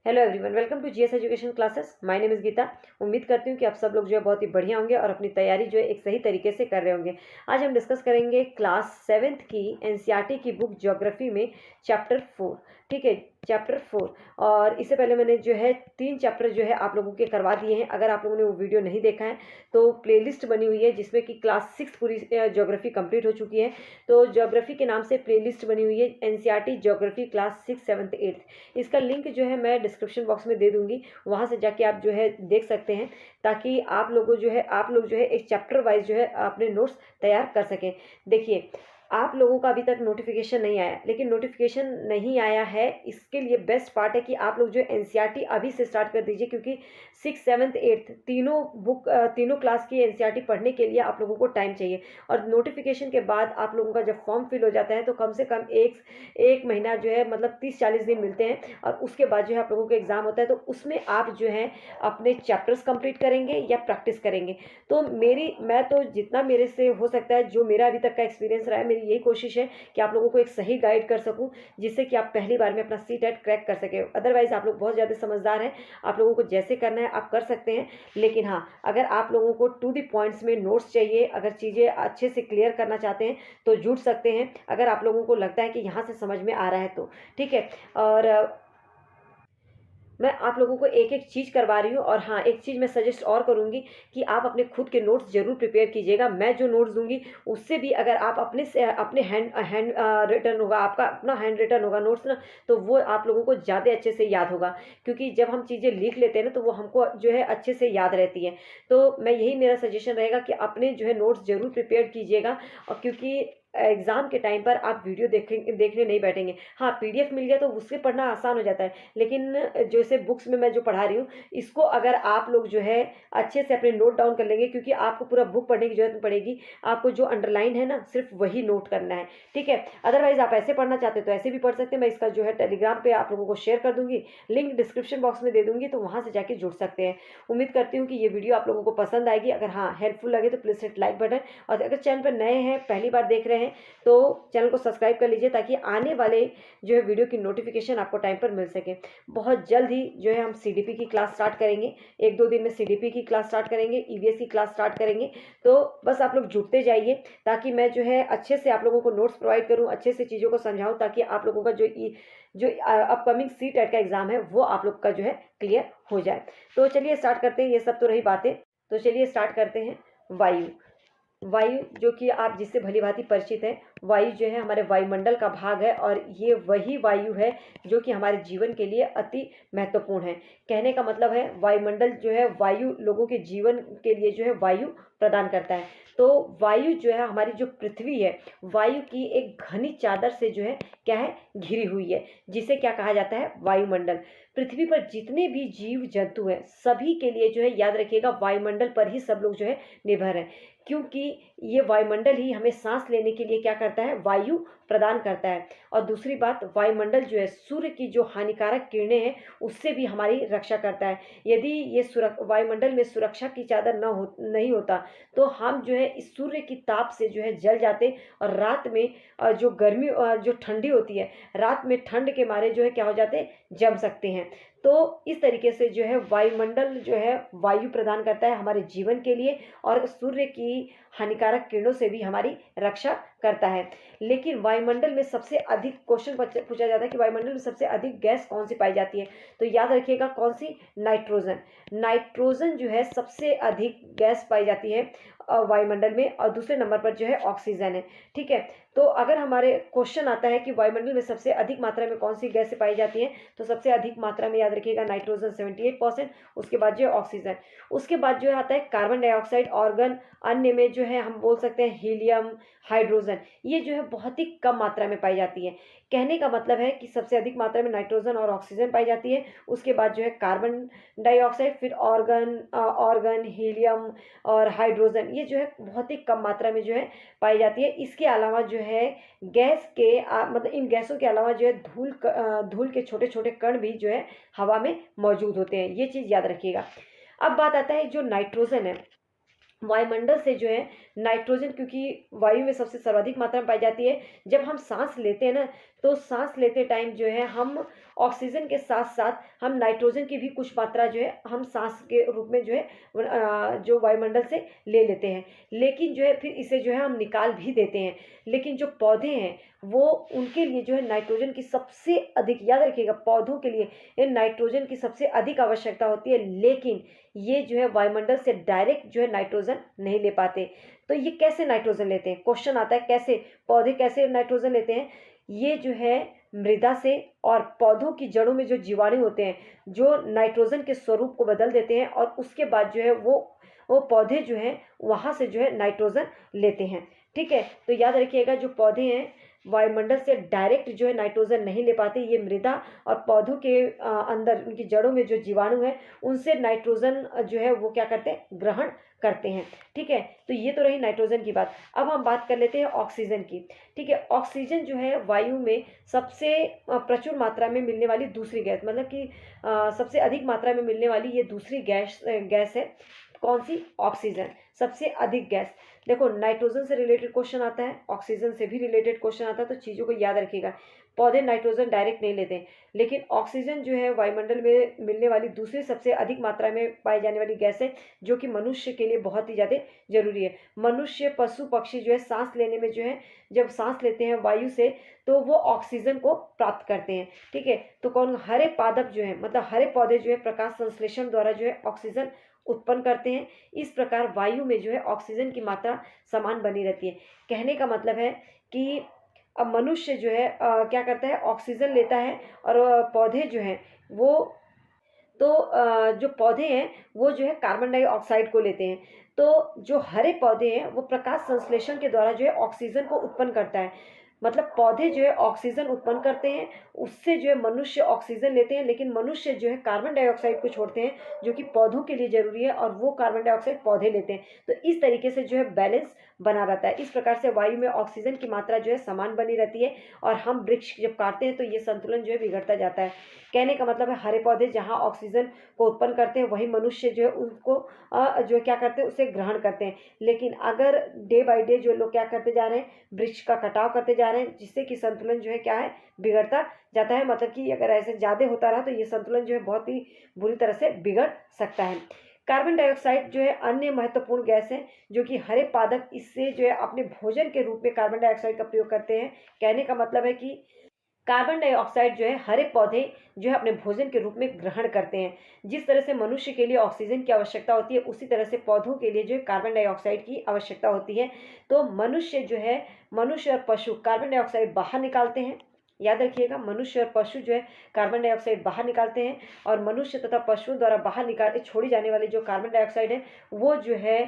Hello everyone, welcome to GS education classes. My name is Gita. उम्मीद करती हूँ कि आप सब लोग जो है बहुत ही बढ़िया होंगे और अपनी तैयारी जो है एक सही तरीके से कर रहे होंगे। आज हम डिस्कस करेंगे क्लास 7th की एनसीईआरटी की बुक ज्योग्राफी में चैप्टर 4। ठीक है, चैप्टर 4। और इससे पहले मैंने जो है 3 चैप्टर जो है आप लोगों के करवा दिए हैं। अगर आप लोगों ने वो वीडियो नहीं देखा है तो प्लेलिस्ट बनी हुई है जिसमें कि क्लास 6 पूरी ज्योग्राफी कंप्लीट हो चुकी है। तो ज्योग्राफी के नाम से प्लेलिस्ट बनी हुई है NCERT geography class 6, 7th, 8th। इसका लिंक जो है मैं डिस्क्रिप्शन बॉक्स में दे दूंगी, वहां से जाके आप जो है देख सकते हैं, ताकि आप लोग जो है एक चैप्टर वाइज जो है अपने नोट्स तैयार कर सकें। देखिए, आप लोगों का अभी तक नोटिफिकेशन नहीं आया, लेकिन नोटिफिकेशन नहीं आया है इसके लिए बेस्ट पार्ट है कि आप लोग जो एनसीईआरटी अभी से स्टार्ट कर दीजिए, क्योंकि 6, 7th, 8th तीनों क्लास की एनसीईआरटी पढ़ने के लिए आप लोगों को टाइम चाहिए। और नोटिफिकेशन के बाद आप लोगों का जब फॉर्म फिल हो जाता है तो कम से कम एक महीना जो है, मतलब 30-40 दिन मिलते हैं, और उसके बाद जो है आप लोगों को एग्जाम होता है। तो उसमें आप जो है अपने चैप्टर्स कंप्लीट करेंगे या प्रैक्टिस करेंगे। तो मैं तो जितना मेरे से हो सकता है, जो मेरा अभी तक का एक्सपीरियंस रहा है, मेरी यही कोशिश है कि आप लोगों को एक सही गाइड कर सकूं, जिससे कि आप पहली बार में अपना सीटेट क्रैक कर सके। अदरवाइज आप लोग बहुत ज़्यादा समझदार हैं, आप लोगों को जैसे करना है आप कर सकते हैं। लेकिन हाँ, अगर आप लोगों को टू द पॉइंट्स में नोट्स चाहिए, अगर चीज़ें अच्छे से क्लियर करना चाहते हैं तो जुड़ सकते हैं, अगर आप लोगों को लगता है कि यहाँ से समझ में आ रहा है तो। ठीक है। और मैं आप लोगों को एक एक चीज़ करवा रही हूँ। और हाँ, एक चीज़ मैं सजेस्ट और करूँगी कि आप अपने खुद के नोट्स जरूर प्रिपेयर कीजिएगा। मैं जो नोट्स दूंगी उससे भी अगर आप अपने हैंड हैंड रिटर्न होगा, आपका अपना हैंड रिटर्न होगा नोट्स ना, तो वो आप लोगों को ज़्यादा अच्छे से याद होगा। क्योंकि जब हम चीज़ें लिख लेते हैं ना तो वो हमको जो है अच्छे से याद रहती है। तो मैं यही मेरा सजेशन रहेगा कि अपने जो है नोट्स जरूर प्रिपेयर कीजिएगा। और क्योंकि एग्जाम के टाइम पर आप वीडियो देखने नहीं बैठेंगे। हाँ, पीडीएफ मिल गया तो उससे पढ़ना आसान हो जाता है, लेकिन जैसे बुक्स में मैं जो पढ़ा रही हूँ, इसको अगर आप लोग जो है अच्छे से अपने नोट डाउन कर लेंगे, क्योंकि आपको पूरा बुक पढ़ने की जरूरत नहीं पड़ेगी, आपको जो अंडरलाइन है ना सिर्फ वही नोट करना है। ठीक है। अदरवाइज आप ऐसे पढ़ना चाहते हो तो ऐसे भी पढ़ सकते हैं। मैं इसका जो है टेलीग्राम पे आप लोगों को शेयर कर दूंगी, लिंक डिस्क्रिप्शन बॉक्स में दे दूंगी, तो वहां से जाके जुड़ सकते हैं। उम्मीद करती हूँ कि ये वीडियो आप लोगों को पसंद आएगी। अगर हाँ हेल्पफुल लगे तो प्लीज हिट लाइक बटन, और अगर चैनल पर नए हैं, पहली बार देख रहे हैं, तो चैनल को सब्सक्राइब कर लीजिए, ताकि आने वाले जो है वीडियो की नोटिफिकेशन आपको टाइम पर मिल सके। बहुत जल्द ही जो है हम सीडीपी की क्लास स्टार्ट करेंगे, 1-2 दिन में सीडीपी की क्लास स्टार्ट करेंगे, ईवीएस की क्लास स्टार्ट करेंगे। तो बस आप लोग जुड़ते जाइए, ताकि मैं जो है अच्छे से आप लोगों को नोट्स प्रोवाइड करूँ, अच्छे से चीज़ों को समझाऊँ, ताकि आप लोगों का जो अपकमिंग सी टेट का एग्जाम है वो आप लोग का जो है क्लियर हो जाए। तो चलिए स्टार्ट करते हैं। ये सब तो रही बातें, तो चलिए स्टार्ट करते हैं। वायु। वायु, जो कि आप जिससे भली भांति परिचित हैं, वायु जो है हमारे वायुमंडल का भाग है, और ये वही वायु है जो कि हमारे जीवन के लिए अति महत्वपूर्ण है। कहने का मतलब है वायुमंडल जो है, वायु लोगों के जीवन के लिए जो है वायु प्रदान करता है। तो वायु जो है, हमारी जो पृथ्वी है, वायु की एक घनी चादर से जो है क्या है, घिरी हुई है, जिसे क्या कहा जाता है, वायुमंडल। पृथ्वी पर जितने भी जीव जंतु हैं, सभी के लिए जो है, याद रखिएगा, वायुमंडल पर ही सब लोग जो है निर्भर हैं। क्योंकि ये वायुमंडल ही हमें सांस लेने के लिए क्या करता है, वायु प्रदान करता है। और दूसरी बात, वायुमंडल जो है सूर्य की जो हानिकारक किरणें हैं उससे भी हमारी रक्षा करता है। यदि ये वायुमंडल में सुरक्षा की चादर नहीं होता तो हम जो है इस सूर्य की ताप से जो है जल जाते, और रात में जो गर्मी जो ठंडी होती है, रात में ठंड के मारे जो है क्या हो जाते, जम सकते हैं। तो इस तरीके से जो है वायुमंडल जो है वायु प्रदान करता है हमारे जीवन के लिए, और सूर्य की हानिकारक किरणों से भी हमारी रक्षा करता है। लेकिन वायुमंडल में सबसे अधिक क्वेश्चन पूछा जाता है कि वायुमंडल में सबसे अधिक गैस कौन सी पाई जाती है, तो याद रखिएगा कौन सी, नाइट्रोजन। नाइट्रोजन जो है सबसे अधिक गैस पाई जाती है वायुमंडल में, और दूसरे नंबर पर जो है ऑक्सीजन है। ठीक है। तो अगर हमारे क्वेश्चन आता है कि वायुमंडल में सबसे अधिक मात्रा में कौन सी गैसें पाई जाती हैं, तो सबसे अधिक मात्रा में याद रखिएगा नाइट्रोजन 78%, उसके बाद जो है ऑक्सीजन, उसके बाद जो आता है कार्बन डाइऑक्साइड, ऑर्गन, अन्य में जो है हम बोल सकते हैं हीलियम, हाइड्रोजन, ये जो है बहुत ही कम मात्रा में पाई जाती है। कहने का मतलब है कि सबसे अधिक मात्रा में नाइट्रोजन और ऑक्सीजन पाई जाती है, उसके बाद जो है कार्बन डाइऑक्साइड, फिर ऑर्गन, हीलियम और हाइड्रोजन, ये जो है बहुत ही कम मात्रा में जो है पाई जाती है। इसके अलावा जो है गैस के मतलब इन गैसों के अलावा जो है धूल के छोटे छोटे कण भी जो है हवा में मौजूद होते हैं, ये चीज़ याद रखिएगा। अब बात आता है जो नाइट्रोजन है, वायुमंडल से जो है नाइट्रोजन, क्योंकि वायु में सबसे सर्वाधिक मात्रा में पाई जाती है, जब हम सांस लेते हैं ना, तो सांस लेते टाइम जो है हम ऑक्सीजन के साथ साथ हम नाइट्रोजन की भी कुछ मात्रा जो है हम सांस के रूप में जो है जो वायुमंडल से ले लेते हैं, लेकिन जो है फिर इसे जो है हम निकाल भी देते हैं। लेकिन जो पौधे हैं वो उनके लिए जो है नाइट्रोजन की सबसे अधिक, याद रखिएगा पौधों के लिए ये नाइट्रोजन की सबसे अधिक आवश्यकता होती है, लेकिन ये जो है वायुमंडल से डायरेक्ट जो है नाइट्रोजन नहीं ले पाते। तो ये कैसे नाइट्रोजन लेते हैं, क्वेश्चन आता है कैसे पौधे कैसे नाइट्रोजन लेते हैं। ये जो है मृदा से और पौधों की जड़ों में जो जीवाणु होते हैं जो नाइट्रोजन के स्वरूप को बदल देते हैं, और उसके बाद जो है वो पौधे जो हैं वहाँ से जो है नाइट्रोजन लेते हैं। ठीक है, तो याद रखिएगा जो पौधे हैं वायुमंडल से डायरेक्ट जो है नाइट्रोजन नहीं ले पाते, ये मृदा और पौधों के अंदर उनकी जड़ों में जो जीवाणु है उनसे नाइट्रोजन जो है वो क्या करते हैं, ग्रहण करते हैं। ठीक है, तो ये तो रही नाइट्रोजन की बात। अब हम बात कर लेते हैं ऑक्सीजन की। ठीक है, ऑक्सीजन जो है वायु में सबसे प्रचुर मात्रा में मिलने वाली दूसरी गैस, मतलब कि सबसे अधिक मात्रा में मिलने वाली ये दूसरी गैस है। कौन सी, ऑक्सीजन, सबसे अधिक गैस। देखो नाइट्रोजन से रिलेटेड क्वेश्चन आता है, ऑक्सीजन से भी रिलेटेड क्वेश्चन आता है, तो चीज़ों को याद रखिएगा। पौधे नाइट्रोजन डायरेक्ट नहीं लेते हैं, लेकिन ऑक्सीजन जो है वायुमंडल में मिलने वाली दूसरी सबसे अधिक मात्रा में पाई जाने वाली गैस है, जो कि मनुष्य के लिए बहुत ही ज़्यादा जरूरी है। मनुष्य, पशु, पक्षी जो है सांस लेने में जो है जब सांस लेते हैं वायु से तो वो ऑक्सीजन को प्राप्त करते हैं। ठीक है, तो कौन, हरे पादप जो है, मतलब हरे पौधे जो है प्रकाश संश्लेषण द्वारा जो है ऑक्सीजन उत्पन्न करते हैं। इस प्रकार वायु में जो है ऑक्सीजन की मात्रा समान बनी रहती है। कहने का मतलब है कि अब मनुष्य जो है क्या करता है, ऑक्सीजन लेता है, और पौधे जो हैं वो तो जो पौधे हैं वो जो है कार्बन डाइऑक्साइड को लेते हैं। तो जो हरे पौधे हैं वो प्रकाश संश्लेषण के द्वारा जो है ऑक्सीजन को उत्पन्न करता है। मतलब पौधे जो है ऑक्सीजन उत्पन्न करते हैं, उससे जो है मनुष्य ऑक्सीजन लेते हैं, लेकिन मनुष्य जो है कार्बन डाइऑक्साइड को छोड़ते हैं जो कि पौधों के लिए जरूरी है, और वो कार्बन डाइऑक्साइड पौधे लेते हैं। तो इस तरीके से जो है बैलेंस बना रहता है। इस प्रकार से वायु में ऑक्सीजन की मात्रा जो है समान बनी रहती है, और हम वृक्ष जब काटते हैं तो ये संतुलन जो है बिगड़ता जाता है। कहने का मतलब है हरे पौधे जहाँ ऑक्सीजन को उत्पन्न करते हैं वही मनुष्य जो है उसको जो है क्या करते हैं, उसे ग्रहण करते हैं। लेकिन अगर डे बाय डे जो लोग क्या करते जा रहे हैं, वृक्ष का कटाव करते जा रहे हैं, जिससे कि संतुलन जो है क्या है, बिगड़ता जाता है। मतलब कि अगर ऐसे ज़्यादा होता रहा तो ये संतुलन जो है बहुत ही बुरी तरह से बिगड़ सकता है। कार्बन डाइऑक्साइड जो है अन्य महत्वपूर्ण गैस है, जो कि हरे पादप इससे जो है अपने भोजन के रूप में कार्बन डाइऑक्साइड का प्रयोग करते हैं। कहने का मतलब है कि कार्बन डाइऑक्साइड जो है हरे पौधे जो है अपने भोजन के रूप में ग्रहण करते हैं। जिस तरह से मनुष्य के लिए ऑक्सीजन की आवश्यकता होती है, उसी तरह से पौधों के लिए जो है कार्बन डाइऑक्साइड की आवश्यकता होती है। तो मनुष्य जो है, मनुष्य और पशु कार्बन डाइऑक्साइड बाहर निकालते हैं। याद रखिएगा, मनुष्य और पशु जो है कार्बन डाइऑक्साइड बाहर निकालते हैं, और मनुष्य तथा पशुओं द्वारा बाहर निकाल छोड़ी जाने वाली जो कार्बन डाइऑक्साइड है वो जो है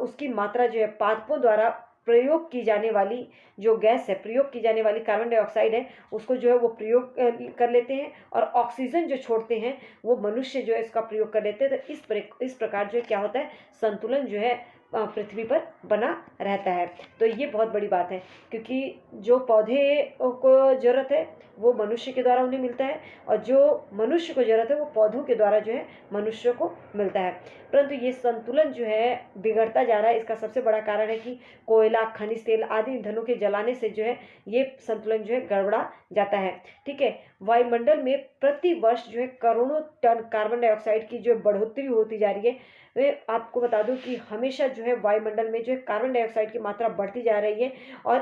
उसकी मात्रा जो है पादपों द्वारा प्रयोग की जाने वाली जो गैस है, प्रयोग की जाने वाली कार्बन डाइऑक्साइड है, उसको जो है वो प्रयोग कर लेते हैं, और ऑक्सीजन जो छोड़ते हैं वो मनुष्य जो है इसका प्रयोग कर लेते हैं। तो इस प्रकार जो है क्या होता है, संतुलन जो है पृथ्वी पर बना रहता है। तो ये बहुत बड़ी बात है, क्योंकि जो पौधे को ज़रूरत है वो मनुष्य के द्वारा उन्हें मिलता है, और जो मनुष्य को ज़रूरत है वो पौधों के द्वारा जो है मनुष्य को मिलता है। परंतु ये संतुलन जो है बिगड़ता जा रहा है। इसका सबसे बड़ा कारण है कि कोयला, खनिज तेल आदि ईंधनों के जलाने से जो है ये संतुलन जो है गड़बड़ा जाता है। ठीक है, वायुमंडल में प्रति वर्ष जो है करोड़ों टन कार्बन डाइऑक्साइड की जो बढ़ोतरी होती जा रही है। वे आपको बता दूं कि हमेशा जो है वायुमंडल में जो है कार्बन डाइऑक्साइड की मात्रा बढ़ती जा रही है, और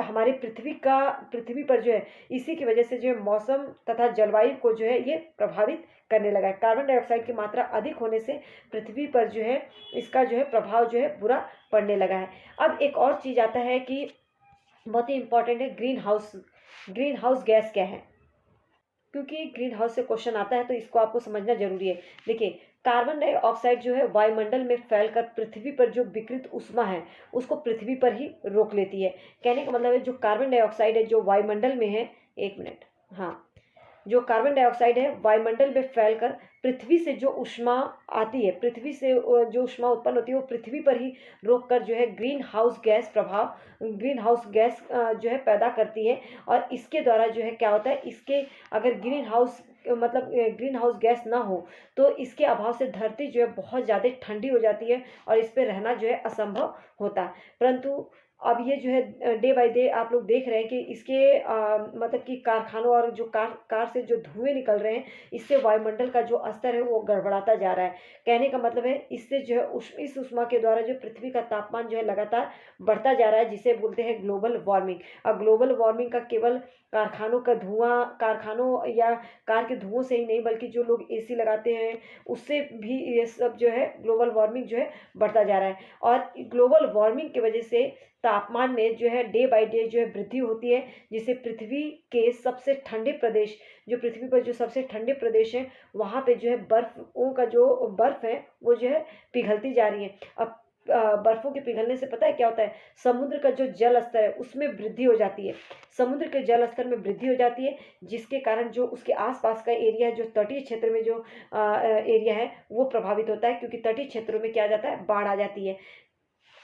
हमारे पृथ्वी पर जो है इसी की वजह से जो है मौसम तथा जलवायु को जो है ये प्रभावित करने लगा है। कार्बन डाइऑक्साइड की मात्रा अधिक होने से पृथ्वी पर जो है इसका जो है प्रभाव जो है बुरा पड़ने लगा है। अब एक और चीज़ आता है कि बहुत ही इंपॉर्टेंट है, ग्रीन हाउस गैस क्या है, क्योंकि ग्रीन हाउस से क्वेश्चन आता है तो इसको आपको समझना जरूरी है। देखिए, कार्बन डाइऑक्साइड जो है वायुमंडल में फैलकर पृथ्वी पर जो विकृत ऊष्मा है उसको पृथ्वी पर ही रोक लेती है। कहने का मतलब है जो कार्बन डाइऑक्साइड है जो वायुमंडल में है, एक मिनट, हाँ, जो कार्बन डाइऑक्साइड है वायुमंडल में फैलकर पृथ्वी से जो ऊष्मा आती है, पृथ्वी से जो ऊष्मा उत्पन्न होती है वो पृथ्वी पर ही रोककर जो है ग्रीन हाउस गैस जो है पैदा करती है। और इसके द्वारा जो है क्या होता है, इसके अगर ग्रीन हाउस गैस ना हो तो इसके अभाव से धरती जो है बहुत ज़्यादा ठंडी हो जाती है, और इस पर रहना जो है असंभव होता है। परंतु अब ये जो है डे बाय डे आप लोग देख रहे हैं कि इसके मतलब कि कारखानों और जो कार कार से जो धुएँ निकल रहे हैं, इससे वायुमंडल का जो स्तर है वो गड़बड़ाता जा रहा है। कहने का मतलब है इससे जो है इस ऊष्मा के द्वारा जो पृथ्वी का तापमान जो है लगातार बढ़ता जा रहा है, जिसे बोलते हैं ग्लोबल वार्मिंग। अब ग्लोबल वार्मिंग का केवल कारखानों या कार के धुओं से ही नहीं, बल्कि जो लोग एसी लगाते हैं उससे भी ये सब जो है ग्लोबल वार्मिंग जो है बढ़ता जा रहा है। और ग्लोबल वार्मिंग की वजह से तापमान में जो है डे बाय डे जो है वृद्धि होती है, जिससे पृथ्वी के सबसे ठंडे प्रदेश, जो पृथ्वी पर जो सबसे ठंडे प्रदेश हैं, वहाँ पे जो है बर्फ़ों का जो बर्फ़ है वो जो है पिघलती जा रही है। अब बर्फ़ों के पिघलने से पता है क्या होता है, समुद्र का जो जल स्तर है उसमें वृद्धि हो जाती है। समुद्र के जल स्तर में वृद्धि हो जाती है, जिसके कारण जो उसके आसपास का एरिया है, जो तटीय क्षेत्र में जो एरिया है वो प्रभावित होता है, क्योंकि तटीय क्षेत्रों में क्या आ जाता है, बाढ़ आ जाती है।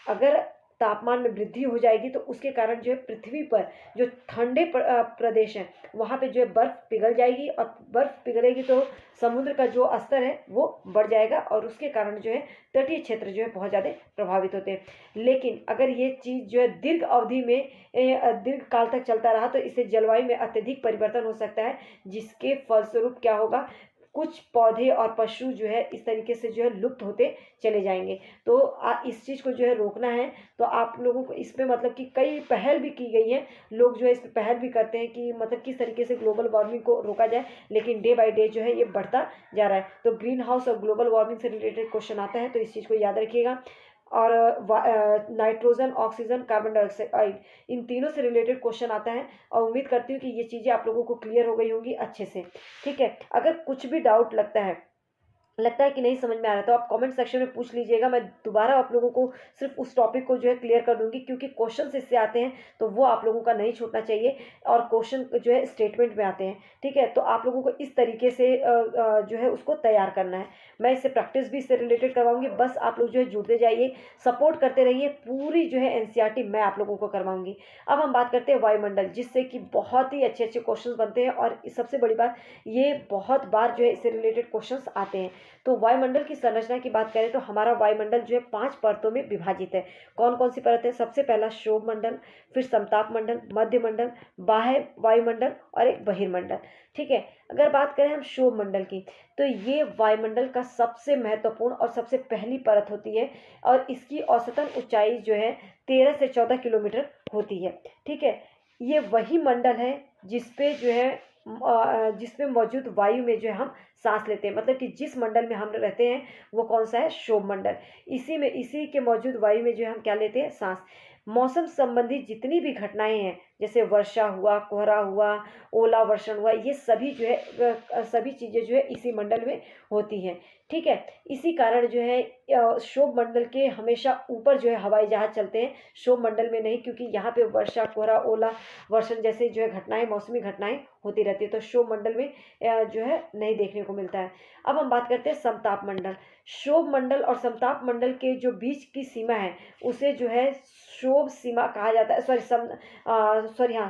अगर तापमान में वृद्धि हो जाएगी तो उसके कारण जो है पृथ्वी पर जो ठंडे प्रदेश हैं वहाँ पे जो है बर्फ़ पिघल जाएगी, और बर्फ़ पिघलेगी तो समुद्र का जो स्तर है वो बढ़ जाएगा, और उसके कारण जो है तटीय क्षेत्र जो है बहुत ज़्यादा प्रभावित होते हैं। लेकिन अगर ये चीज़ जो है दीर्घ अवधि में दीर्घ काल तक चलता रहा तो इससे जलवायु में अत्यधिक परिवर्तन हो सकता है, जिसके फलस्वरूप क्या होगा, कुछ पौधे और पशु जो है इस तरीके से जो है लुप्त होते चले जाएंगे। तो इस चीज़ को जो है रोकना है, तो आप लोगों को इसमें मतलब कि कई पहल भी की गई हैं। लोग जो है इस पे पहल भी करते हैं कि मतलब किस तरीके से ग्लोबल वार्मिंग को रोका जाए, लेकिन डे बाय डे जो है ये बढ़ता जा रहा है। तो ग्रीन हाउस और ग्लोबल वार्मिंग से रिलेटेड क्वेश्चन आता है, तो इस चीज़ को याद रखिएगा। और नाइट्रोजन, ऑक्सीजन, कार्बन डाइऑक्साइड, इन तीनों से रिलेटेड क्वेश्चन आता है, और उम्मीद करती हूँ कि ये चीज़ें आप लोगों को क्लियर हो गई होंगी अच्छे से। ठीक है, अगर कुछ भी डाउट लगता है कि नहीं समझ में आ रहा है, तो आप कमेंट सेक्शन में पूछ लीजिएगा। मैं दोबारा आप लोगों को सिर्फ उस टॉपिक को जो है क्लियर कर दूंगी, क्योंकि क्वेश्चन इससे आते हैं तो वो आप लोगों का नहीं छूटना चाहिए, और क्वेश्चन जो है स्टेटमेंट में आते हैं। ठीक है, तो आप लोगों को इस तरीके से जो है उसको तैयार करना है। मैं इससे प्रैक्टिस भी इससे रिलेटेड करवाऊंगी, बस आप लोग जो है जुड़ते जाइए, सपोर्ट करते रहिए। पूरी जो है एनसीईआरटी मैं आप लोगों को करवाऊंगी। अब हम बात करते हैं वायुमंडल, जिससे कि बहुत ही अच्छे अच्छे क्वेश्चन बनते हैं, और सबसे बड़ी बात, ये बहुत बार जो है इससे रिलेटेड क्वेश्चन आते हैं। तो वायुमंडल की संरचना की बात करें तो हमारा वायुमंडल जो है 5 परतों में विभाजित है। कौन कौन सी परत है? सबसे पहला क्षोभ मंडल, फिर समताप मंडल, मध्य मंडल, बाह्य वायुमंडल और एक बहिर्मंडल। ठीक है, अगर बात करें हम क्षोभ मंडल की, तो ये वायुमंडल का सबसे महत्वपूर्ण और सबसे पहली परत होती है, और इसकी औसतन ऊंचाई जो है 13 से 14 किलोमीटर होती है। ठीक है, ये वही मंडल है जिसपे जो है जिसमें मौजूद वायु में जो है हम सांस लेते हैं। मतलब कि जिस मंडल में हम रहते हैं वो कौन सा है? क्षोभ मंडल। इसी के मौजूद वायु में जो है हम क्या लेते हैं? सांस। मौसम संबंधी जितनी भी घटनाएं हैं, जैसे वर्षा हुआ, कोहरा हुआ, ओला वर्षण हुआ, ये सभी जो है सभी चीज़ें जो है इसी मंडल में होती हैं। ठीक है, इसी कारण जो है क्षोभ मंडल के हमेशा ऊपर जो है हवाई जहाज चलते हैं, क्षोभ मंडल में नहीं, क्योंकि यहाँ पे वर्षा, कोहरा, ओला वर्षण जैसे जो है घटनाएं, मौसमी घटनाएं होती रहती है, तो क्षोभ मंडल में जो है नहीं देखने को मिलता है। अब हम बात करते हैं समताप मंडल। क्षोभ मंडल और समताप मंडल के जो बीच की सीमा है उसे जो है क्षोभ सीमा कहा जाता है,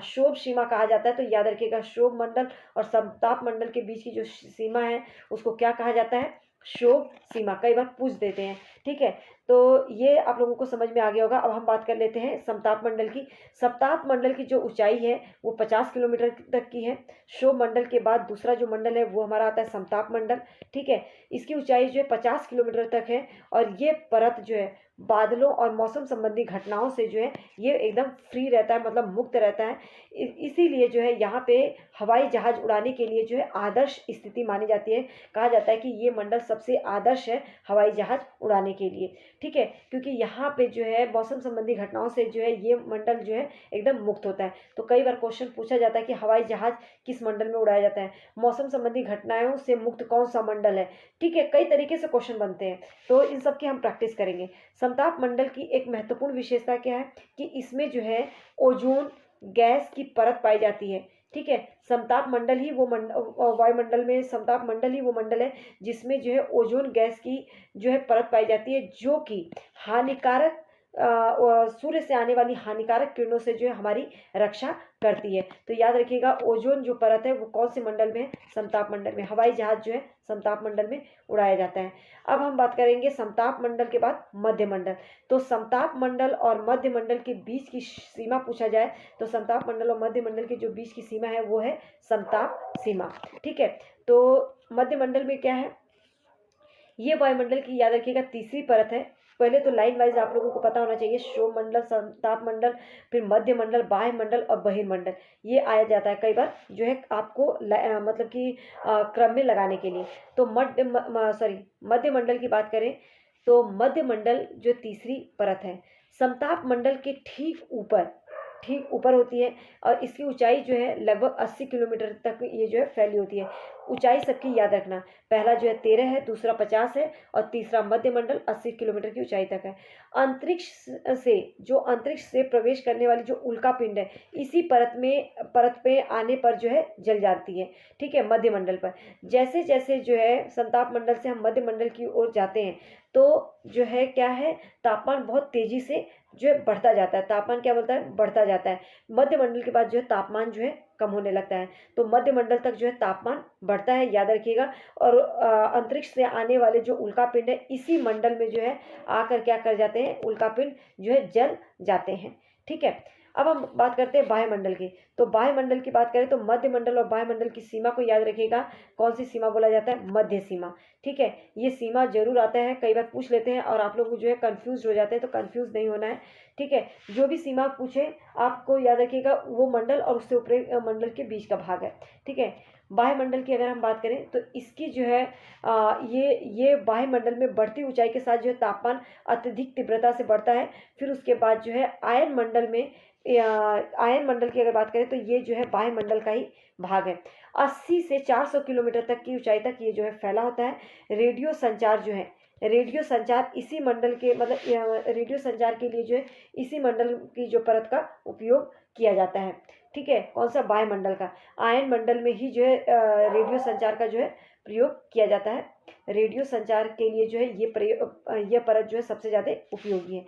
क्षोभ सीमा कहा जाता है। तो याद रखिएगा, क्षोभ मंडल और समताप मंडल के बीच की जो सीमा है उसको क्या कहा जाता है? क्षोभ सीमा। कई बार पूछ देते हैं। ठीक है, तो ये आप लोगों को समझ में आ गया होगा। अब हम बात कर लेते हैं समताप मंडल की। समताप मंडल की जो ऊंचाई है वो 50 किलोमीटर तक की है। क्षोभ मंडल के बाद दूसरा जो मंडल है वो हमारा आता है समताप मंडल। ठीक है, इसकी ऊंचाई जो है 50 किलोमीटर तक है, और ये परत जो है बादलों और मौसम संबंधी घटनाओं से जो है ये एकदम फ्री रहता है, मतलब मुक्त रहता है। इसीलिए जो है यहाँ पे हवाई जहाज उड़ाने के लिए जो है आदर्श स्थिति मानी जाती है। कहा जाता है कि ये मंडल सबसे आदर्श है हवाई जहाज उड़ाने के लिए। ठीक है, क्योंकि यहाँ पे जो है मौसम संबंधी घटनाओं से जो है ये मंडल जो है एकदम मुक्त होता है। तो कई बार क्वेश्चन पूछा जाता है कि हवाई जहाज किस मंडल में उड़ाया जाता है? मौसम संबंधी घटनाओं से मुक्त कौन सा मंडल है? ठीक है, कई तरीके से क्वेश्चन बनते हैं, तो इन सब की हम प्रैक्टिस करेंगे। समताप मंडल की एक महत्वपूर्ण विशेषता क्या है कि इसमें जो है ओजोन गैस की परत पाई जाती है। ठीक है, समताप मंडल ही वो वायुमंडल में समताप मंडल ही वो मंडल है जिसमें जो है ओजोन गैस की जो है परत पाई जाती है, जो कि हानिकारक सूर्य से आने वाली हानिकारक किरणों से जो है हमारी रक्षा करती है। तो याद रखिएगा, ओजोन जो परत है वो कौन से मंडल में है? समताप मंडल में। हवाई जहाज जो है समताप मंडल में उड़ाया जाता है। अब हम बात करेंगे समताप मंडल के बाद मध्य मंडल। तो समताप मंडल और मध्य मंडल के बीच की सीमा पूछा जाए तो समताप मंडल और मध्य मंडल के जो बीच की सीमा है वो है समताप सीमा। ठीक है, तो मध्य मंडल में क्या है? ये वायुमंडल की, याद रखिएगा, तीसरी परत है। पहले तो लाइन वाइज आप लोगों को पता होना चाहिए, शोभ मंडल, संताप मंडल, फिर मध्य मंडल, बाह्य मंडल और बहिर्मंडल, ये आया जाता है कई बार जो है आपको मतलब कि क्रम में लगाने के लिए। तो मध्य मंडल की बात करें तो मध्य मंडल जो तीसरी परत है, समताप मंडल के ठीक ऊपर होती है और इसकी ऊंचाई जो है लगभग 80 किलोमीटर तक ये जो है फैली होती है। ऊंचाई सबकी याद रखना, पहला जो है 13 है, दूसरा 50 है और तीसरा मध्य मंडल 80 किलोमीटर की ऊंचाई तक है। अंतरिक्ष से प्रवेश करने वाली जो उल्का पिंड है, इसी परत पे आने पर जो है जल जाती है। ठीक है, मध्य मंडल पर जैसे जैसे जो है संताप मंडल से हम मध्य मंडल की ओर जाते हैं तो जो है क्या है, तापमान बहुत तेजी से जो है बढ़ता जाता है। तापमान क्या बोलता है? बढ़ता जाता है। मध्य मंडल के बाद जो है तापमान जो है कम होने लगता है। तो मध्य मंडल तक जो है तापमान बढ़ता है, याद रखिएगा। और अंतरिक्ष से आने वाले जो उल्कापिंड है, इसी मंडल में जो है आकर क्या कर जाते हैं? उल्कापिंड जो है जल जाते हैं। ठीक है, अब हम बात करते हैं वायुमंडल की। तो वायुमंडल की बात करें तो मध्य मंडल और वायुमंडल की सीमा को याद रखिएगा, कौन सी सीमा बोला जाता है? मध्य सीमा। ठीक है, ये सीमा जरूर आता है, कई बार पूछ लेते हैं और आप लोग जो है कंफ्यूज हो जाते हैं, तो कंफ्यूज नहीं होना है। ठीक है, जो भी सीमा पूछे आपको याद रखिएगा वो मंडल और उससे ऊपरी मंडल के बीच का भाग है। ठीक है, वायुमंडल की अगर हम बात करें तो इसकी जो है ये वायुमंडल में बढ़ती ऊंचाई के साथ जो है तापमान अत्यधिक तीव्रता से बढ़ता है। फिर उसके बाद जो है आयन मंडल की अगर बात करें तो ये जो है वायुमंडल का ही भाग है। 80 से 400 किलोमीटर तक की ऊंचाई तक ये जो है फैला होता है। रेडियो संचार इसी मंडल के, मतलब रेडियो संचार के लिए जो है इसी मंडल की जो परत का उपयोग किया जाता है। ठीक है, कौन सा? वायुमंडल का। आयन मंडल में ही जो है रेडियो संचार का जो है प्रयोग किया जाता है। रेडियो संचार के लिए जो है ये परत जो है सबसे ज़्यादा उपयोगी है।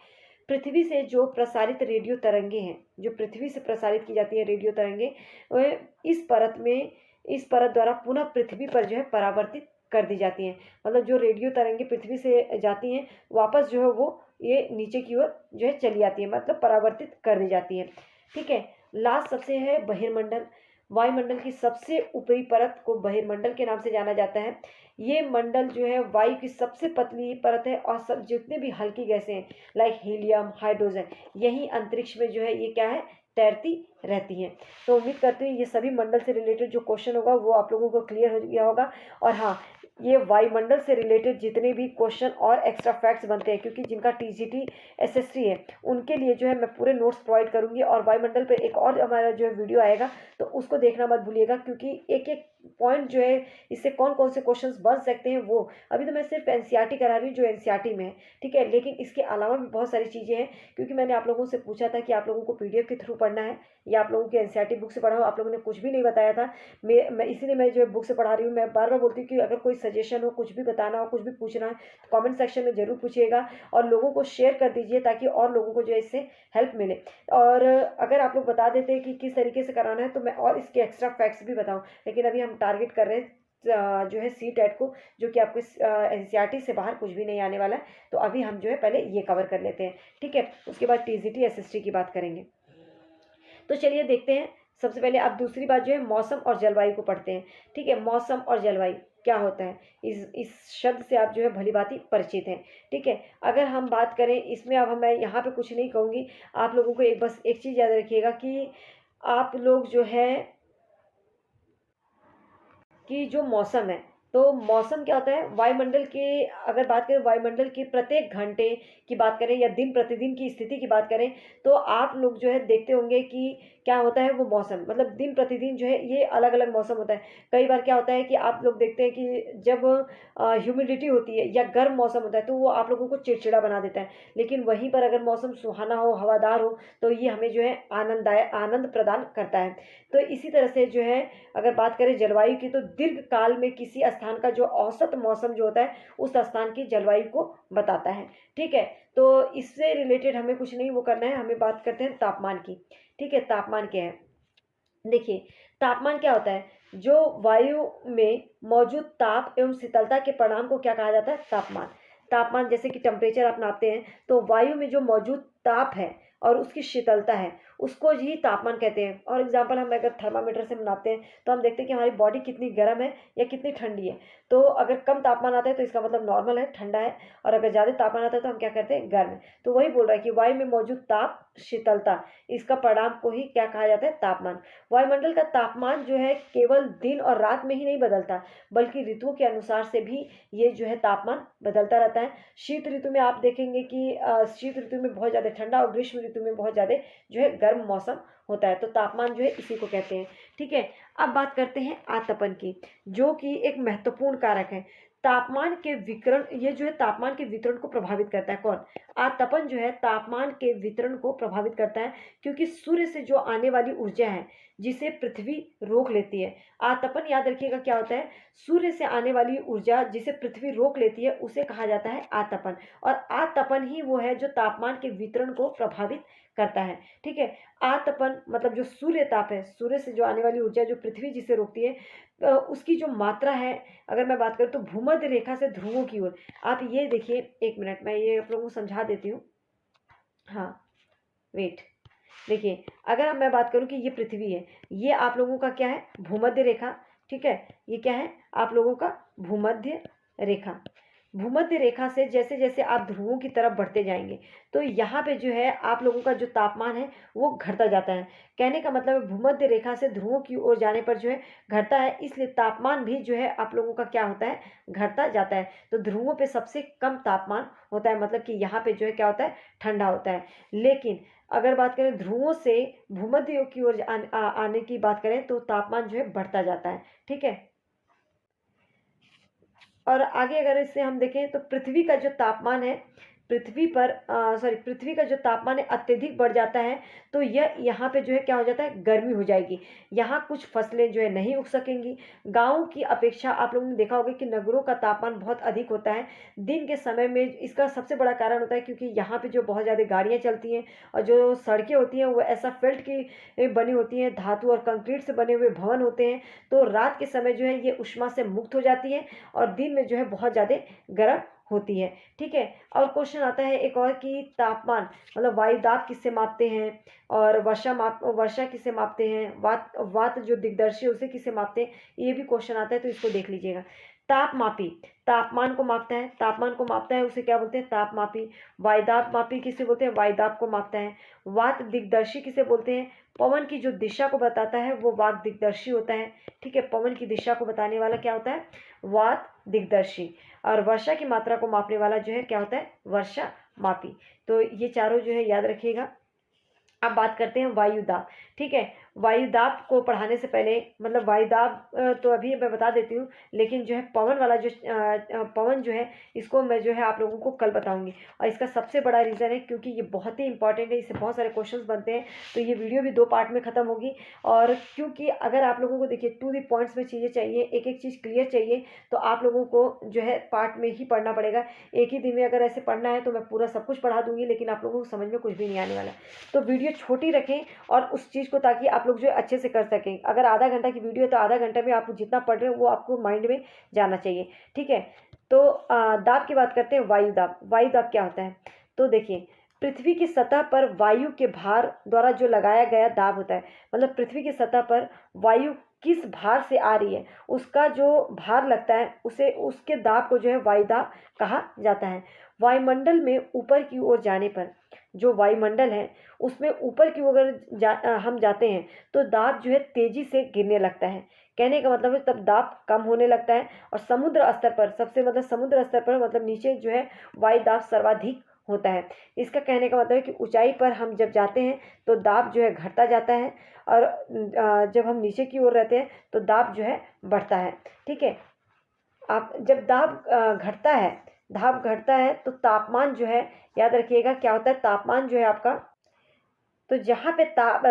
पृथ्वी से जो प्रसारित रेडियो तरंगे हैं, जो पृथ्वी से प्रसारित की जाती है रेडियो तरंगे, वह इस परत द्वारा पुनः पृथ्वी पर जो है परावर्तित कर दी जाती हैं। मतलब जो रेडियो तरंगे पृथ्वी से जाती हैं, वापस जो है वो ये नीचे की ओर जो है चली जाती है, मतलब परावर्तित कर दी जाती है। ठीक है, लास्ट सबसे है बहिर्मंडल। वायुमंडल की सबसे ऊपरी परत को बहिर्मंडल के नाम से जाना जाता है। ये मंडल जो है वायु की सबसे पतली परत है और सब जितने भी हल्की गैसें हैं लाइक हीलियम, हाइड्रोजन, यही अंतरिक्ष में जो है ये क्या है? तैरती रहती हैं। तो उम्मीद करती हूँ ये सभी मंडल से रिलेटेड जो क्वेश्चन होगा वो आप लोगों को क्लियर हो गया होगा। और हाँ, ये वायुमंडल से रिलेटेड जितने भी क्वेश्चन और एक्स्ट्रा फैक्ट्स बनते हैं, क्योंकि जिनका टीजीटी एसएसटी है उनके लिए जो है मैं पूरे नोट्स प्रोवाइड करूँगी। और वायुमंडल पे एक और हमारा जो है वीडियो आएगा, तो उसको देखना मत भूलिएगा, क्योंकि एक एक पॉइंट जो है इससे कौन कौन से क्वेश्चंस बन सकते हैं वो अभी तो मैं सिर्फ एनसीईआरटी करा रही हूँ जो एनसीईआरटी में है। ठीक है, लेकिन इसके अलावा भी बहुत सारी चीज़ें हैं, क्योंकि मैंने आप लोगों से पूछा था कि आप लोगों को पीडीएफ के थ्रू पढ़ना है या आप लोगों की एनसीईआरटी बुक से पढ़ा हो। आप लोगों ने कुछ भी नहीं बताया था। मैं इसीलिए मैं जो है बुक से पढ़ा रही हूँ। मैं बार बार बोलती हूँ कि अगर कोई सजेशन हो, कुछ भी बताना हो, कुछ भी पूछना है तो कमेंट सेक्शन में ज़रूर पूछिएगा और लोगों को शेयर कर दीजिए ताकि और लोगों को जो है इससे हेल्प मिले। और अगर आप लोग बता देते हैं कि किस तरीके से कराना है तो मैं और इसके एक्स्ट्रा फैक्ट्स भी बताऊँ, लेकिन अभी हम टारगेट कर रहे हैं जो है सीटेट को, जो कि आपको एनसीईआरटी से बाहर कुछ भी नहीं आने वाला है। तो अभी हम जो है पहले ये कवर कर लेते हैं। ठीक है, उसके बाद टीजीटी एसएसटी की बात करेंगे। तो चलिए देखते हैं। सबसे पहले आप दूसरी बात जो है मौसम और जलवायु को पढ़ते हैं। ठीक है, मौसम और जलवायु क्या होता है, इस शब्द से आप जो है भलीभांति परिचित हैं। ठीक है, अगर हम बात करें इसमें, अब मैं यहाँ पे कुछ नहीं कहूँगी, आप लोगों को बस एक चीज़ याद रखिएगा कि आप लोग जो है कि जो मौसम है, तो मौसम क्या होता है? वायुमंडल के, अगर बात करें वायुमंडल के प्रत्येक घंटे की बात करें या दिन प्रतिदिन की स्थिति की बात करें, तो आप लोग जो है देखते होंगे कि क्या होता है वो मौसम, मतलब दिन प्रतिदिन जो है ये अलग अलग मौसम होता है। कई बार क्या होता है कि आप लोग देखते हैं कि जब ह्यूमिडिटी होती है या गर्म मौसम होता है तो वो आप लोगों को चिड़चिड़ा बना देता है, लेकिन वहीं पर अगर मौसम सुहाना हो, हवादार हो, तो ये हमें जो है आनंद प्रदान करता है। तो इसी तरह से जो है अगर बात करें जलवायु की, तो दीर्घ काल में किसी स्थान स्थान का जो औसत मौसम जो होता है उस स्थान की जलवायु को बताता है। ठीक है, तो इससे रिलेटेड हमें कुछ नहीं वो करना है, हमें बात करते हैं तापमान की। ठीक है, तापमान क्या है? देखिए, तापमान क्या होता है? जो वायु में मौजूद ताप एवं शीतलता के परिणाम को क्या कहा जाता है? तापमान। तापमान जैसे कि टेम्परेचर आप नापते हैं, तो वायु में जो मौजूद ताप है और उसकी शीतलता है, उसको ही तापमान कहते हैं। और एग्जाम्पल हम अगर थर्मामीटर से नापते हैं, तो हम देखते हैं कि हमारी बॉडी कितनी गर्म है या कितनी ठंडी है। तो अगर कम तापमान आता है तो इसका मतलब नॉर्मल है, ठंडा है, और अगर ज़्यादा तापमान आता है तो हम क्या कहते हैं? गर्म है। तो वही बोल रहा है कि वायु में मौजूद ताप, शीतलता, इसका परिणाम को ही क्या कहा जाता है? तापमान। वायुमंडल का तापमान जो है केवल दिन और रात में ही नहीं बदलता, बल्कि ऋतुओं के अनुसार से भी ये जो है तापमान बदलता रहता है। शीत ऋतु में आप देखेंगे कि शीत ऋतु में बहुत ज़्यादा ठंडा और ग्रीष्म ऋतु में बहुत ज़्यादा जो है गर्म मौसम होता है। तो तापमान जो है इसी को कहते हैं। ठीक है, अब बात करते हैं आतपन की, जो कि एक महत्वपूर्ण कारक है। तापमान के विकरण, ये जो है तापमान के वितरण को प्रभावित करता है। कौन? आतपन जो है तापमान के वितरण को प्रभावित करता है, क्योंकि सूर्य से जो आने वाली ऊर्जा है जिसे पृथ्वी रोक लेती है। आतपन याद रखिएगा क्या होता है? सूर्य से आने वाली ऊर्जा जिसे पृथ्वी रोक लेती है उसे कहा जाता है आतपन। और आतपन ही वो है जो तापमान के वितरण को प्रभावित करता है। ठीक है, आतपन मतलब जो सूर्य ताप है, सूर्य से जो आने वाली ऊर्जा जो पृथ्वी जिसे रोकती है, उसकी जो मात्रा है, अगर मैं बात करूँ तो भूमध्य रेखा से ध्रुवों की ओर। आप ये देखिए, एक मिनट मैं ये आप लोगों को समझा देती हूँ। हाँ, वेट। देखिए, अगर अब मैं बात करूं कि ये पृथ्वी है, ये आप लोगों का क्या है? भूमध्य रेखा। ठीक है, ये क्या है? आप लोगों का भूमध्य रेखा। भूमध्य रेखा से जैसे जैसे आप ध्रुवों की तरफ बढ़ते जाएंगे, तो यहाँ पे जो है आप लोगों का जो तापमान है वो घटता जाता है। कहने का मतलब है भूमध्य रेखा से ध्रुवों की ओर जाने पर जो है घटता है, इसलिए तापमान भी जो है आप लोगों का क्या होता है? घटता जाता है। तो ध्रुवों पे सबसे कम तापमान होता है, मतलब कि यहाँ पे जो है क्या होता है? ठंडा होता है। लेकिन अगर बात करें ध्रुवों से भूमध्य की ओर आने की बात करें, तो तापमान जो है बढ़ता जाता है। ठीक है, और आगे अगर इससे हम देखें तो पृथ्वी का जो तापमान है, पृथ्वी का जो तापमान है अत्यधिक बढ़ जाता है, तो यह यहाँ पे जो है क्या हो जाता है? गर्मी हो जाएगी। यहाँ कुछ फसलें जो है नहीं उग सकेंगी। गाँव की अपेक्षा आप लोगों ने देखा होगा कि नगरों का तापमान बहुत अधिक होता है दिन के समय में। इसका सबसे बड़ा कारण होता है क्योंकि यहाँ पे जो बहुत ज़्यादा गाड़ियाँ चलती हैं और जो सड़कें होती हैं वो ऐसा फेल्ट की बनी होती हैं, धातु और कंक्रीट से बने हुए भवन होते हैं। तो रात के समय जो है ये ऊष्मा से मुक्त हो जाती है और दिन में जो है बहुत ज़्यादा गर्म होती है। ठीक है, और क्वेश्चन आता है एक और कि तापमान मतलब वायु दाब किससे मापते हैं, और वर्षा किससे मापते हैं, वात वात जो दिग्दर्शी है उसे किससे मापते हैं, ये भी क्वेश्चन आता है, तो इसको देख लीजिएगा। तापमापी तापमान को मापता है, तापमान को मापता है उसे क्या बोलते हैं? तापमापी। वायुदाब मापी किसे बोलते हैं? वायुदाब को मापता है। वात दिग्दर्शी किसे बोलते हैं? पवन की जो दिशा को बताता है वो वात दिग्दर्शी होता है। ठीक है, पवन की दिशा को बताने वाला क्या होता है? वात दिग्दर्शी। और वर्षा की मात्रा को मापने वाला जो है क्या होता है? वर्षा मापी। तो ये चारों जो है याद रखिएगा। अब बात करते हैं वायुदाब। ठीक है, वायुदाब को पढ़ाने से पहले मतलब वायुदाब तो अभी मैं बता देती हूँ, लेकिन जो है पवन वाला जो पवन जो है इसको मैं जो है आप लोगों को कल बताऊंगी। और इसका सबसे बड़ा रीज़न है क्योंकि ये बहुत ही इंपॉर्टेंट है, इससे बहुत सारे क्वेश्चंस बनते हैं। तो ये वीडियो भी 2 पार्ट में ख़त्म होगी। और क्योंकि अगर आप लोगों को देखिए टू द पॉइंट्स में चीज़ें चाहिए, एक एक चीज़ क्लियर चाहिए, तो आप लोगों को जो है पार्ट में ही पढ़ना पड़ेगा। एक ही दिन में अगर ऐसे पढ़ना है तो मैं पूरा सब कुछ पढ़ा दूंगी, लेकिन आप लोगों को समझ में कुछ भी नहीं आने वाला। तो वीडियो छोटी रखें और उस चीज़ को, ताकि आप लोग जो है अच्छे से कर सकें। अगर आधा घंटा की वीडियो है तो आधा घंटा में आप जितना पढ़ रहे हो वो आपको माइंड में जाना चाहिए। ठीक है, तो दाब की बात करते हैं। वायुदाब, वायुदाब क्या होता है? तो देखिए, पृथ्वी की सतह पर वायु के भार द्वारा जो लगाया गया दाब होता है, मतलब पृथ्वी की सतह पर वायु किस भार से आ रही है उसका जो भार लगता है उसे, उसके दाब को जो है वायुदाब कहा जाता है। वायुमंडल में ऊपर की ओर जाने पर, जो वायुमंडल है उसमें ऊपर की ओर हम जाते हैं तो दाब जो है तेजी से गिरने लगता है। कहने का मतलब है तब दाब कम होने लगता है। और समुद्र स्तर पर सबसे मतलब समुद्र स्तर पर मतलब नीचे जो है वायु दाब सर्वाधिक होता है। इसका कहने का मतलब है कि ऊंचाई पर हम जब जाते हैं तो दाब जो है घटता जाता है, और जब हम नीचे की ओर रहते हैं तो दाब जो है बढ़ता है। ठीक है, आप जब दाब घटता है तो तापमान जो है याद रखिएगा क्या होता है? तापमान जो है आपका, तो जहाँ पे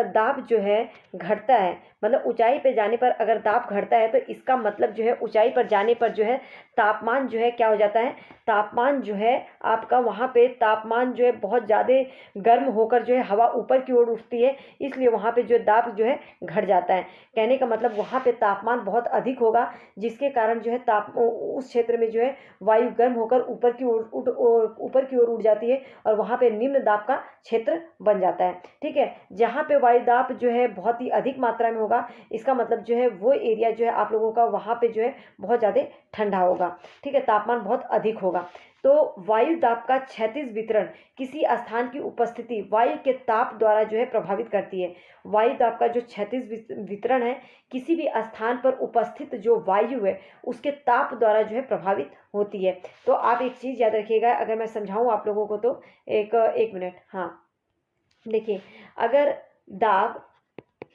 दाब जो है घटता है मतलब ऊंचाई पे जाने पर अगर दाब घटता है तो इसका मतलब जो है ऊंचाई पर जाने पर जो है तापमान जो है क्या हो जाता है, तापमान जो है आपका वहाँ पे तापमान जो है बहुत ज़्यादा गर्म होकर जो है हवा ऊपर की ओर उठती है, इसलिए वहाँ पे जो दाब जो है घट जाता है। कहने का मतलब वहाँ पे तापमान बहुत अधिक होगा, जिसके कारण जो है उस क्षेत्र में जो है वायु गर्म होकर ऊपर की ओर उड़ जाती है और वहाँ पे निम्न दाब का क्षेत्र बन जाता है। ठीक है, जहाँ पे वायु दाब जो है बहुत ही अधिक मात्रा में होगा, इसका मतलब जो है वो एरिया जो है आप लोगों का वहाँ पे जो है बहुत ज़्यादा ठंडा होगा। ठीक है, तापमान बहुत अधिक होगा। तो वायु दाब का क्षैतिज वितरण किसी स्थान की उपस्थिति वायु के ताप द्वारा जो है प्रभावित करती है। वायु दाब का जो क्षैतिज वितरण है किसी भी स्थान पर उपस्थित जो वायु है उसके ताप द्वारा जो है प्रभावित होती है। तो आप एक चीज़ याद रखिएगा, अगर मैं समझाऊं आप लोगों को तो एक मिनट। हाँ, देखिए, अगर दाब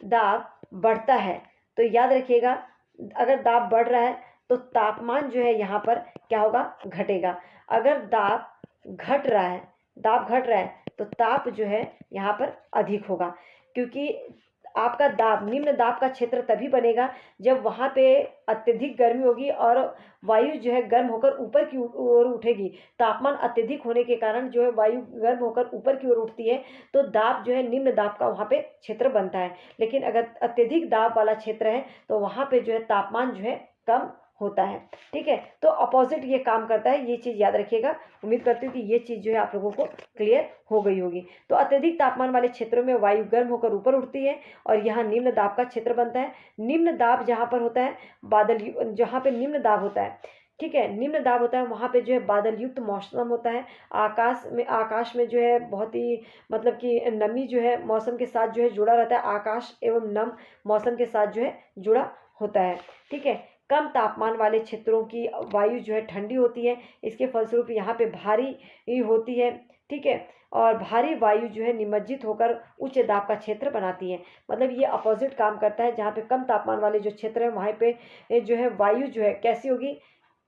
दाब बढ़ता है तो याद रखिएगा, अगर दाब बढ़ रहा है तो तापमान जो है यहाँ पर क्या होगा, घटेगा। अगर दाब घट रहा है तो ताप जो है यहाँ पर अधिक होगा, क्योंकि आपका दाब निम्न दाब का क्षेत्र तभी बनेगा जब वहाँ पे अत्यधिक गर्मी होगी और वायु जो है गर्म होकर ऊपर की ओर उठेगी। तापमान अत्यधिक होने के कारण जो है वायु गर्म होकर ऊपर की ओर उठती है, तो दाब जो है निम्न दाब का वहाँ पे क्षेत्र बनता है। लेकिन अगर अत्यधिक दाब वाला क्षेत्र है तो वहाँ पे जो है तापमान जो है कम होता है। ठीक है, तो अपोजिट ये काम करता है, ये चीज़ याद रखिएगा। उम्मीद करती हूँ कि ये चीज़ जो है आप लोगों को क्लियर हो गई होगी। तो अत्यधिक तापमान वाले क्षेत्रों में वायु गर्म होकर ऊपर उठती है और यहाँ निम्न दाब का क्षेत्र बनता है। निम्न दाब जहाँ पर होता है जहाँ पे निम्न दाब होता है, ठीक है, निम्न दाब होता है, वहाँ पे जो है बादल युक्त मौसम होता है। आकाश में जो है बहुत ही मतलब कि नमी जो है मौसम के साथ जो है जुड़ा रहता है। आकाश एवं नम मौसम के साथ जो है जुड़ा होता है। ठीक है, कम तापमान वाले क्षेत्रों की वायु जो है ठंडी होती है, इसके फलस्वरूप यहाँ पे भारी होती है। ठीक है, और भारी वायु जो है निमज्जित होकर उच्च दाब का क्षेत्र बनाती है। मतलब ये अपोजिट काम करता है, जहाँ पे कम तापमान वाले जो क्षेत्र है वहाँ पे जो है वायु जो है कैसी होगी,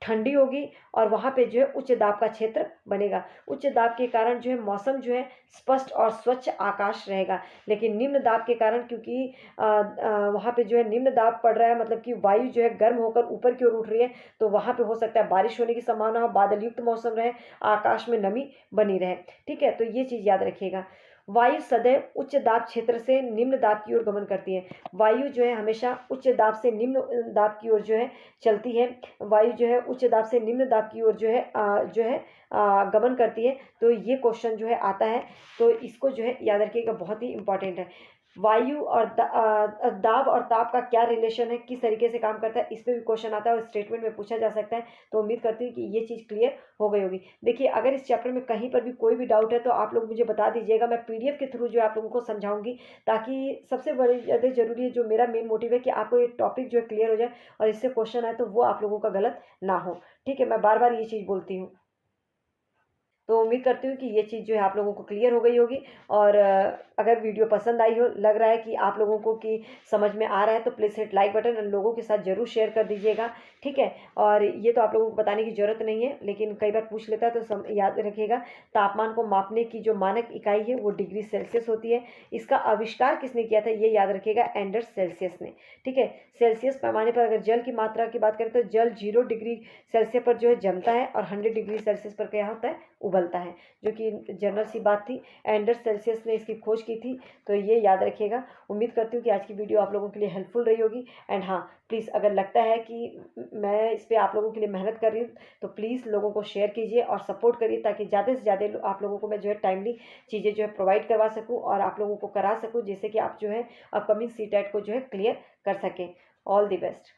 ठंडी होगी और वहाँ पे जो है उच्च दाब का क्षेत्र बनेगा। उच्च दाब के कारण जो है मौसम जो है स्पष्ट और स्वच्छ आकाश रहेगा। लेकिन निम्न दाब के कारण क्योंकि वहाँ पे जो है निम्न दाब पड़ रहा है, मतलब कि वायु जो है गर्म होकर ऊपर की ओर उठ रही है, तो वहाँ पे हो सकता है बारिश होने की संभावना हो, बादल युक्त मौसम रहे, आकाश में नमी बनी रहे। ठीक है, तो ये चीज़ याद रखिएगा। वायु सदैव उच्च दाब क्षेत्र से निम्न दाब की ओर गमन करती है। वायु जो है हमेशा उच्च दाब से निम्न दाब की ओर जो है चलती है। वायु जो है उच्च दाब से निम्न दाब की ओर जो है गमन करती है। तो ये क्वेश्चन जो है आता है, तो इसको जो है याद रखिएगा, बहुत ही इंपॉर्टेंट है। वायु और दाब और ताप का क्या रिलेशन है, किस तरीके से काम करता है, इस पर भी क्वेश्चन आता है और स्टेटमेंट में पूछा जा सकता है। तो उम्मीद करती हूँ कि ये चीज़ क्लियर हो गई होगी। देखिए, अगर इस चैप्टर में कहीं पर भी कोई भी डाउट है तो आप लोग मुझे बता दीजिएगा, मैं PDF के थ्रू जो है आप लोगों को समझाऊंगी, ताकि सबसे बड़ी ज़्यादा जरूरी है, जो मेरा मेन मोटिव है कि आपको ये टॉपिक जो है क्लियर हो जाए और इससे क्वेश्चन आए तो वो आप लोगों का गलत ना हो। ठीक है, मैं बार बार ये चीज़ बोलती हूँ। तो उम्मीद करती हूँ कि ये चीज़ जो है आप लोगों को क्लियर हो गई होगी। और अगर वीडियो पसंद आई हो, लग रहा है कि आप लोगों को कि समझ में आ रहा है, तो प्लीज़ हिट लाइक बटन और लोगों के साथ ज़रूर शेयर कर दीजिएगा। ठीक है, और ये तो आप लोगों को बताने की ज़रूरत नहीं है, लेकिन कई बार पूछ लेता है तो याद रखिएगा, तापमान को मापने की जो मानक इकाई है वो डिग्री सेल्सियस होती है। इसका आविष्कार किसने किया था, ये याद रखिएगा, एंडर्स सेल्सियस ने। ठीक है, सेल्सियस पैमाने पर अगर जल की मात्रा की बात करें तो जल 0 डिग्री सेल्सियस पर जो है जमता है और 100 डिग्री सेल्सियस पर क्या होता है, उबलता है, जो कि जनरल सी बात थी। एंडर्स सेल्सियस ने इसकी खोज की थी, तो ये याद रखिएगा। उम्मीद करती हूँ कि आज की वीडियो आप लोगों के लिए हेल्पफुल रही होगी। एंड हाँ, प्लीज़ अगर लगता है कि मैं इस पर आप लोगों के लिए मेहनत कर रही हूँ तो प्लीज़ लोगों को शेयर कीजिए और सपोर्ट करिए, ताकि ज़्यादा से ज़्यादा आप लोगों को मैं जो है टाइमली चीज़ें जो है प्रोवाइड करवा सकूँ और आप लोगों को करा सकूँ, जिससे कि आप जो है अपकमिंग CTET को जो है क्लियर कर सकें। All the best.